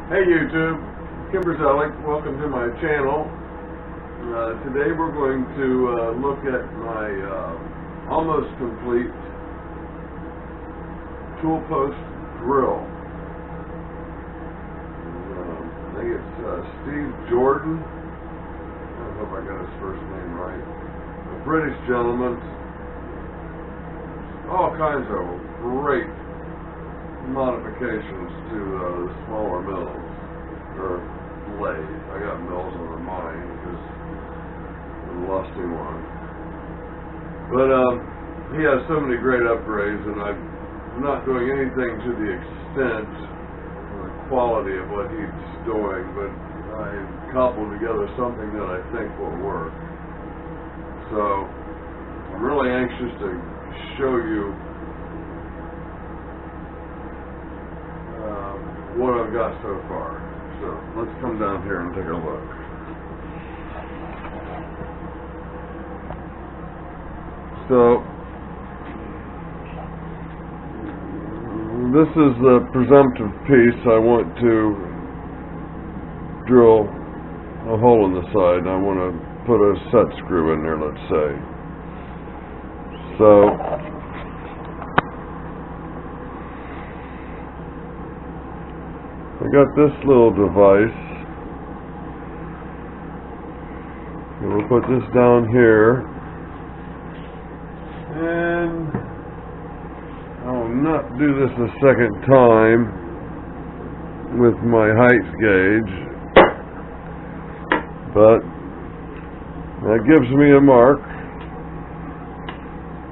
Hey YouTube, Kimberzelik, welcome to my channel. Today we're going to look at my almost complete TOOLPOST drill. I think it's Steve Jordan. I hope I got his first name right. A British gentleman. All kinds of great modifications to the smaller mills, or lathes. I got mills on my mind because I'm a lusty one. But he has so many great upgrades, and I'm not doing anything to the extent or the quality of what he's doing, but I cobbled together something that I think will work. So I'm really anxious to show you what I've got so far. So let's come down here and take a look. So this is the presumptive piece. I want to drill a hole in the side, and I want to put a set screw in there, let's say. So I got this little device, and we'll put this down here, and I'll not do this a second time with my height gauge, but that gives me a mark.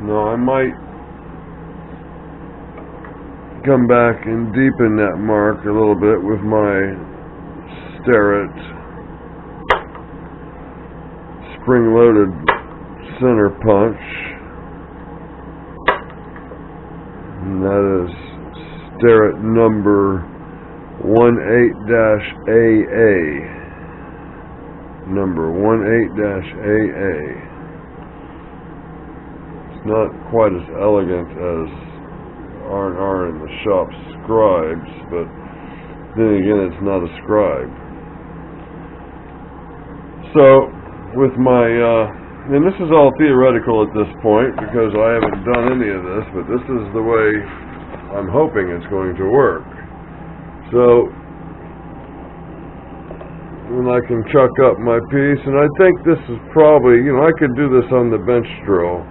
Now I might come back and deepen that mark a little bit with my Starrett spring-loaded center punch, and that is Starrett number 18-AA, number 18-AA. It's not quite as elegant as R&R in the shop scribes, but then again, it's not a scribe. So with my and this is all theoretical at this point because I haven't done any of this, but this is the way I'm hoping it's going to work. So and I can chuck up my piece, and I think this is probably, I could do this on the bench drill.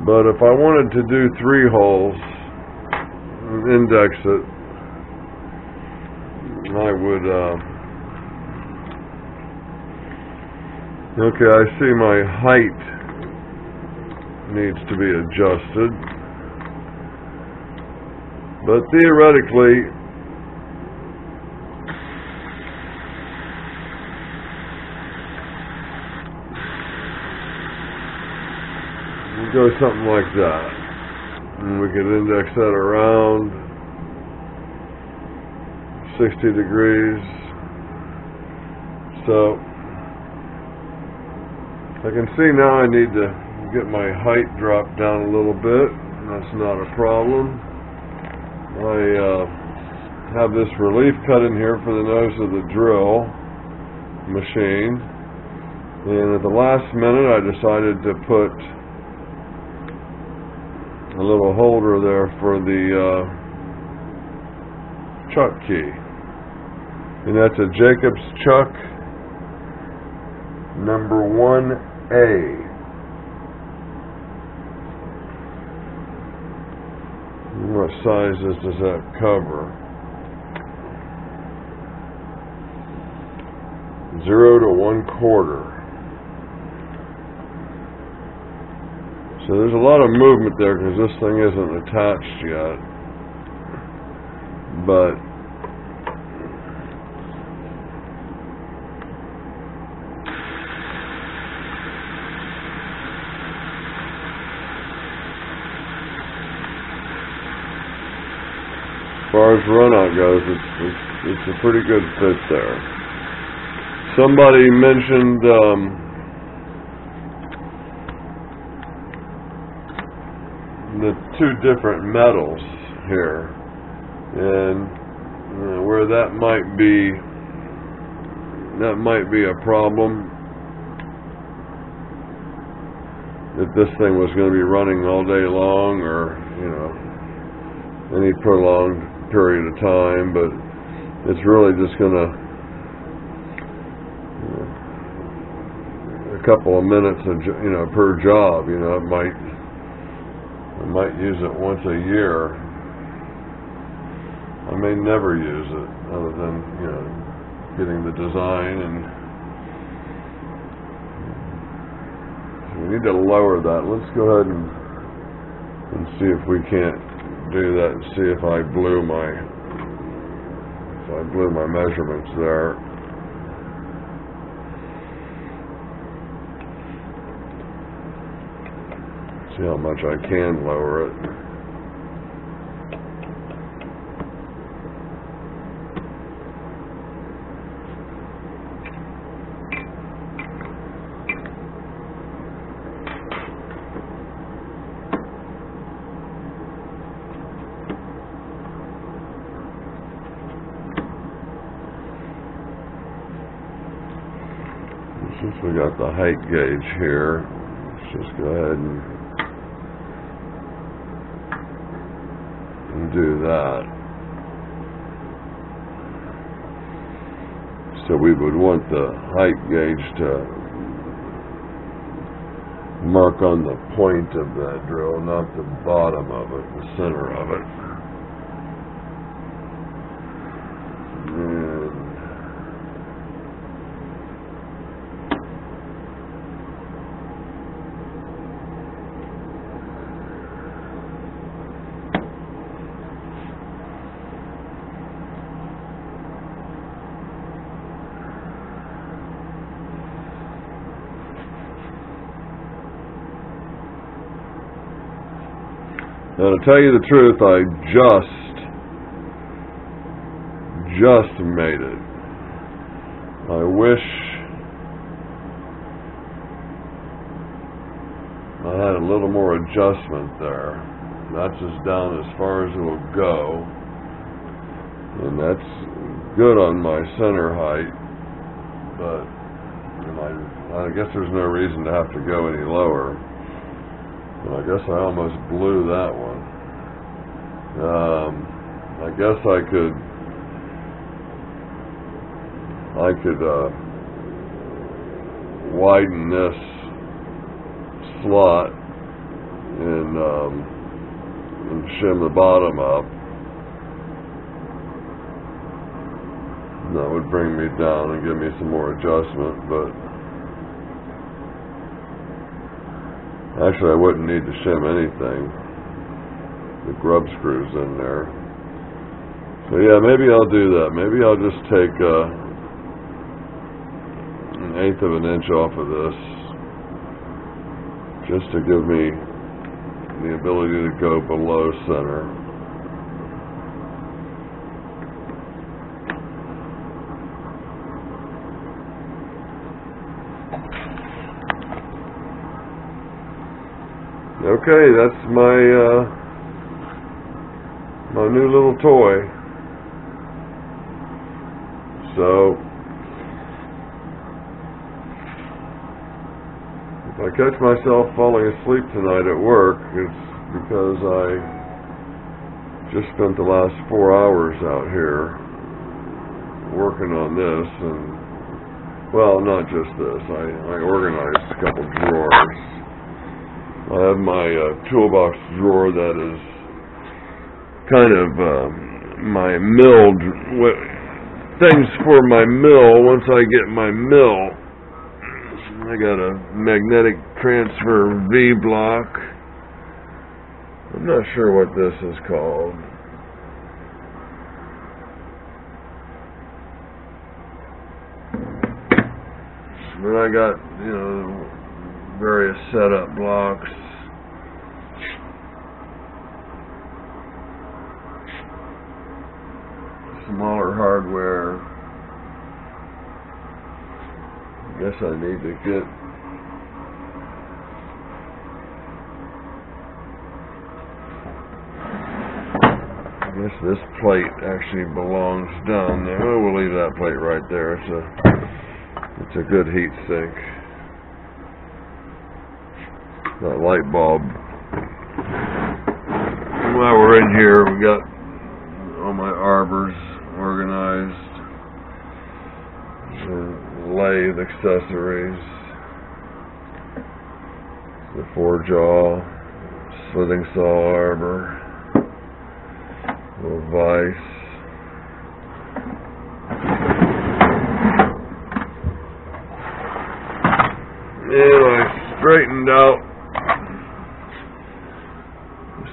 But if I wanted to do 3 holes and index it, I would, okay, I see my height needs to be adjusted. But theoretically, go something like that, and we could index that around 60 degrees. So I can see now I need to get my height dropped down a little bit, and that's not a problem. I have this relief cut in here for the nose of the drill machine, and at the last minute I decided to put a little holder there for the chuck key, and that's a Jacobs chuck number 1A. What sizes does that cover? 0 to 1/4. So there's a lot of movement there because this thing isn't attached yet. But as far as runout goes, it's a pretty good fit there. Somebody mentioned the two different metals here, and where that might be a problem. If this thing was going to be running all day long, or any prolonged period of time, but it's really just going to a couple of minutes per job. I might use it once a year. I may never use it other than getting the design, and we need to lower that. Let's go ahead and see if we can't do that, and see if I blew my measurements there. See how much I can lower it. Since we got the height gauge here, let's just go ahead and do that. So we would want the height gauge to mark on the point of that drill, not the bottom of it, the center of it. Now, to tell you the truth, I just made it. I wish I had a little more adjustment there. That's as down as far as it will go, and that's good on my center height, but I guess there's no reason to have to go any lower. I guess I almost blew that one. I guess I could widen this slot and shim the bottom up. And that would bring me down and give me some more adjustment, but actually, I wouldn't need to shim anything. The grub screw's in there. So yeah, maybe I'll do that. Maybe I'll just take 1/8 of an inch off of this, just to give me the ability to go below center. Okay, that's my new little toy. So if I catch myself falling asleep tonight at work, it's because I just spent the last 4 hours out here working on this, and well, not just this. I organized a couple drawers. I have my toolbox drawer that is kind of my milled things for my mill. Once I get my mill, I got a magnetic transfer V block. I'm not sure what this is called. But I got, various setup blocks. Smaller hardware. I guess I need to get I guess this plate actually belongs down there. Oh, we'll leave that plate right there. It's a good heat sink. That light bulb. While we're in here, we got all my arbors organized. The lathe accessories. The 4-jaw, slitting saw arbor. Little vise. And I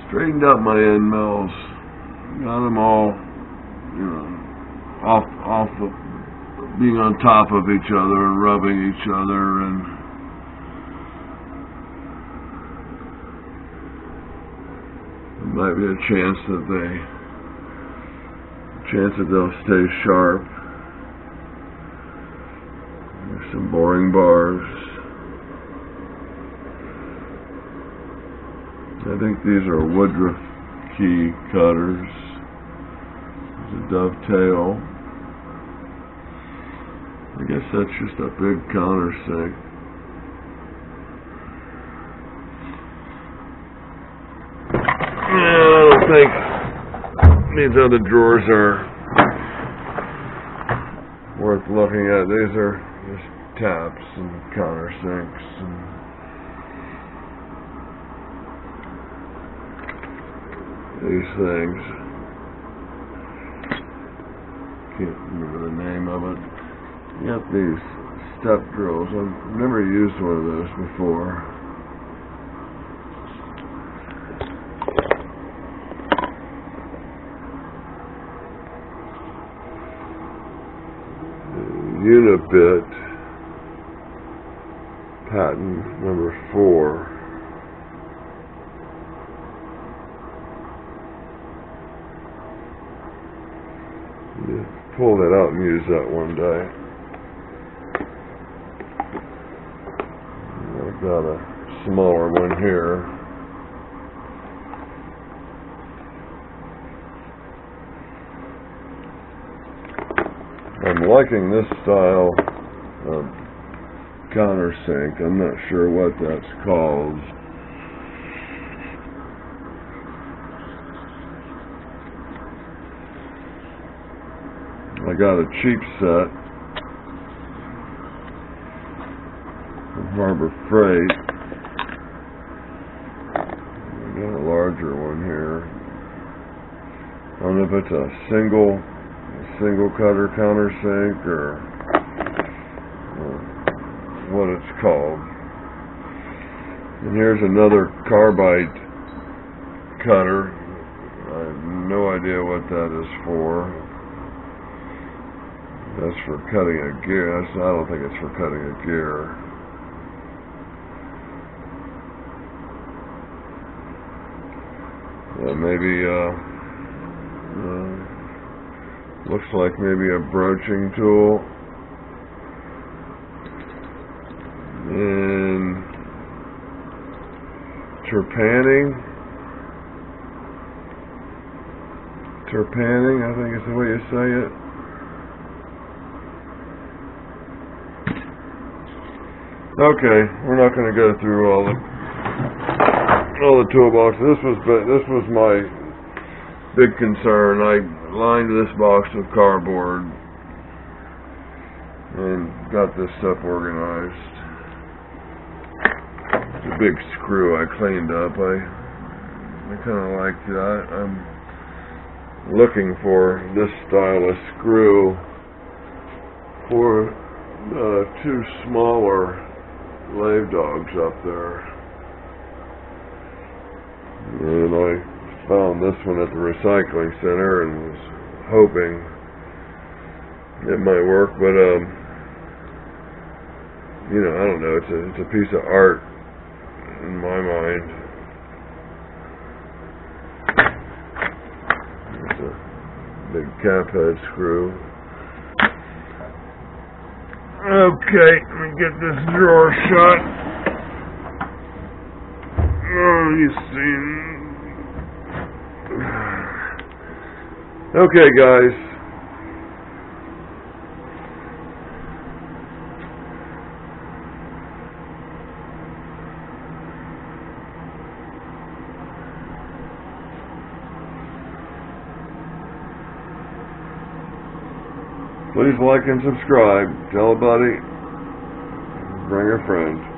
straightened out my end mills. Got them all, off of being on top of each other and rubbing each other, and there might be a chance that they'll stay sharp. There's some boring bars. I think these are Woodruff key cutters. There's a dovetail. I guess that's just a big countersink. I don't think these other drawers are worth looking at. These are just taps and countersinks and these things. Can't remember the name of it. Got these step drills. I've never used one of those before. Unibit patent number 4. Pull that out and use that one day. I've got a smaller one here. I'm liking this style of countersink. I'm not sure what that's called. I got a cheap set from Harbor Freight. I got a larger one here. I don't know if it's a single cutter countersink or what it's called. And here's another carbide cutter. I have no idea what that is for. That's for cutting a gear. I don't think it's for cutting a gear. Maybe looks like maybe a broaching tool. And terpanning, I think is the way you say it. Okay, we're not going to go through all the toolboxes. This was my big concern. I lined this box with cardboard and got this stuff organized. It's a big screw I cleaned up. I kind of like that. I'm looking for this style of screw for 2 smaller lathe dogs up there. And I found this one at the recycling center and was hoping it might work, but I don't know, it's a piece of art in my mind. It's a big cap head screw. Okay, let me get this drawer shut. Oh, you see. Okay, guys. Please like and subscribe. Tell a buddy. Bring a friend.